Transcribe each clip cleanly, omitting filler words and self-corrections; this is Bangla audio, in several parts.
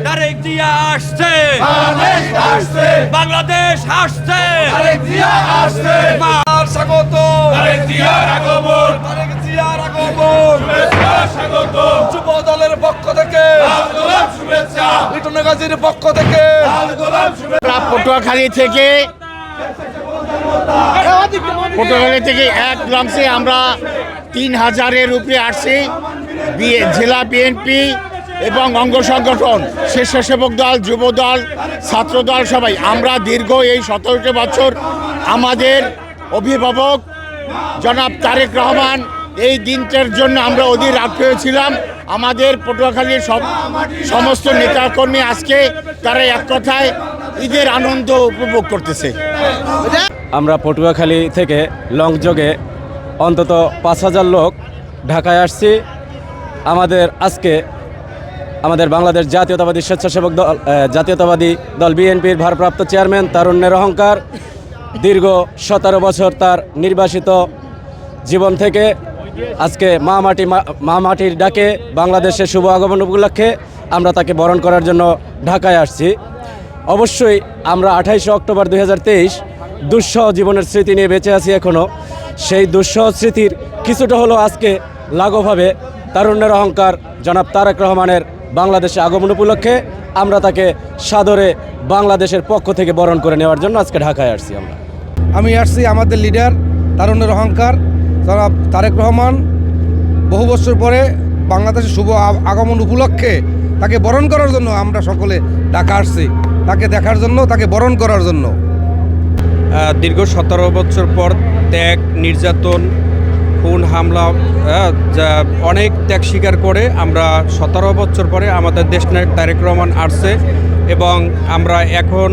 তারেক জিয়া আসছে, বাংলাদেশ আসছে, স্বাগত তারেক জিয়ার আগমন, যুব দলের পক্ষ থেকে লিটন গাজীর পক্ষ থেকে পটুয়াখালী থেকে এক লঞ্চে আমরা ৩,০০০-এর উপরে আসছি। জেলা বিএনপি এবং অঙ্গ সংগঠন, স্বেচ্ছাসেবক দল, যুব দল, ছাত্র দল সবাই আমরা দীর্ঘ এই ১৭টি বছর আমাদের অভিভাবক জনাব তারেক রহমান এই দিনটার জন্য আমরা অধীর আগ্রহী ছিলাম। আমাদের পটুয়াখালীর সমস্ত নেতাকর্মী আজকে তারা এক কথায় ঈদের আনন্দ উপভোগ করতেছে। আমরা পটুয়াখালী থেকে লংযোগে অন্তত ৫,০০০ লোক ঢাকায় আসছি। আজকে আমাদের বাংলাদেশ জাতীয়তাবাদী স্বেচ্ছাসেবক দল জাতীয়তাবাদী দল বিএনপির ভারপ্রাপ্ত চেয়ারম্যান তারুণ্যের অহংকার দীর্ঘ ১৭ বছর তার নির্বাসিত জীবন থেকে আজকে মা মাটির ডাকে বাংলাদেশের শুভ আগমন উপলক্ষে আমরা তাকে বরণ করার জন্য ঢাকায় আসছি। অবশ্যই আমরা ২৮ অক্টোবর ২০২৩ দুঃসহ জীবনের স্মৃতি নিয়ে বেঁচে আছি এখনও। সেই দুঃসহ স্মৃতির কিছুটা হলো আজকে লাঘব হবে তারুণ্যের অহংকার জনাব তারেক রহমানের বাংলাদেশে আগমন উপলক্ষে আমরা তাকে সাদরে বাংলাদেশের পক্ষ থেকে বরণ করে নেওয়ার জন্য আজকে ঢাকায় আসছি। আমি আসছি আমাদের লিডার তারুণ্যের অহংকার জনাব তারেক রহমান বহু বছর পরে বাংলাদেশের শুভ আগমন উপলক্ষে তাকে বরণ করার জন্য আমরা সকলে ঢাকা আসছি, তাকে দেখার জন্য, তাকে বরণ করার জন্য। দীর্ঘ ১৭ বছর পর ত্যাগ, নির্যাতন, খুন, হামলা, অনেক ত্যাগ স্বীকার করে আমরা ১৭ বছর পরে আমাদের দেশনায়ক তারেক রহমান আসছে এবং আমরা এখন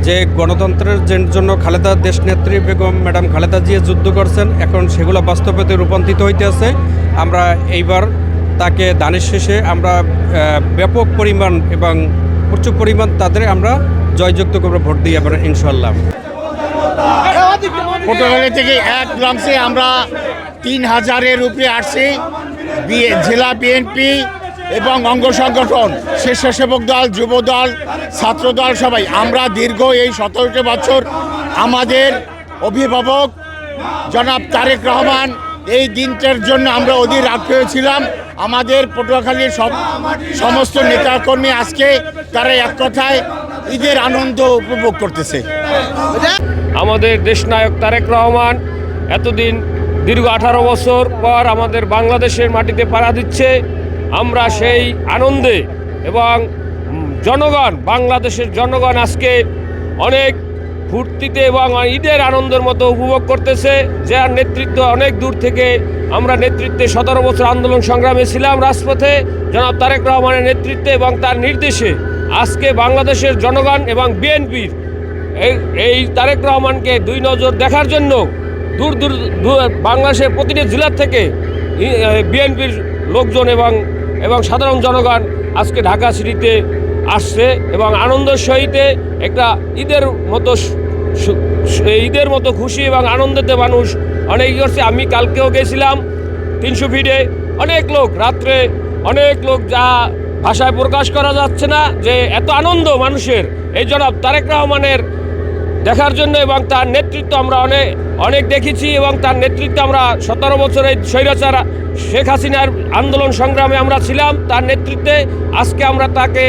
যে গণতন্ত্রের জন্য খালেদা দেশনেত্রী বেগম ম্যাডাম খালেদা জিয়া যুদ্ধ করছেন, এখন সেগুলো বাস্তবতায় রূপান্তরিত হইতেছে। আমরা এইবার তাকে দানের শেষে আমরা ব্যাপক পরিমাণ এবং প্রচুর পরিমাণ তাদের আমরা জয়যুক্ত করে ভোট দিই এবার ইনশাল্লাহ। পটুয়াখালী থেকে এক লঞ্চে আমরা ৩,০০০-এর উপরে আসছি। জেলা বিএনপি এবং অঙ্গ সংগঠন, স্বেচ্ছাসেবক দল, যুব দল, ছাত্র দল সবাই আমরা দীর্ঘ এই ১৭টি বছর আমাদের অভিভাবক জনাব তারেক রহমান এই দিনটার জন্য আমরা অধীর আগ্রহী ছিলাম। আমাদের পটুয়াখালীর সমস্ত নেতাকর্মী আজকে তারা এক কথায় ঈদের আনন্দ উপভোগ করতেছে। আমাদের দেশনায়ক তারেক রহমান এতদিন দীর্ঘ 18 বছর পর আমাদের বাংলাদেশের মাটিতে পাড়া দিচ্ছে। আমরা সেই আনন্দে এবং বাংলাদেশের জনগণ আজকে অনেক ফুর্তিতে এবং ঈদের আনন্দের মতো উপভোগ করতেছে। যার নেতৃত্ব অনেক দূর থেকে আমরা নেতৃত্বে 17 বছর আন্দোলন সংগ্রামে ছিলাম রাজপথে জনাব তারেক রহমানের নেতৃত্বে এবং তার নির্দেশে আজকে বাংলাদেশের জনগণ এবং বিএনপির এই তারেক রহমানকে দুই নজর দেখার জন্য দূর বাংলাদেশের প্রতিটি জেলার থেকে বিএনপির লোকজন এবং সাধারণ জনগণ আজকে ঢাকা সিটিতে আসছে এবং আনন্দের সহিত একটা ঈদের মতো খুশি এবং আনন্দেতে মানুষ অনেক করছে। আমি কালকেও গেছিলাম 300 ফিটে, অনেক লোক রাত্রে, অনেক লোক যা ভাষায় প্রকাশ করা যাচ্ছে না যে এত আনন্দ মানুষের এই জনাব তারেক রহমানের দেখার জন্য এবং তার নেতৃত্ব আমরা অনেক দেখেছি এবং তার নেতৃত্বে আমরা 17 বছরের স্বৈরাচার শেখ হাসিনার আন্দোলন সংগ্রামে আমরা ছিলাম। তার নেতৃত্বে আজকে আমরা তাকে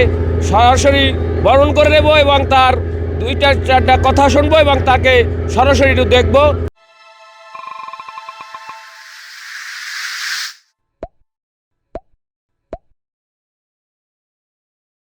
সরাসরি বরণ করে নেব এবং তার 2-4টা কথা শুনবো এবং তাকে সরাসরি দেখব।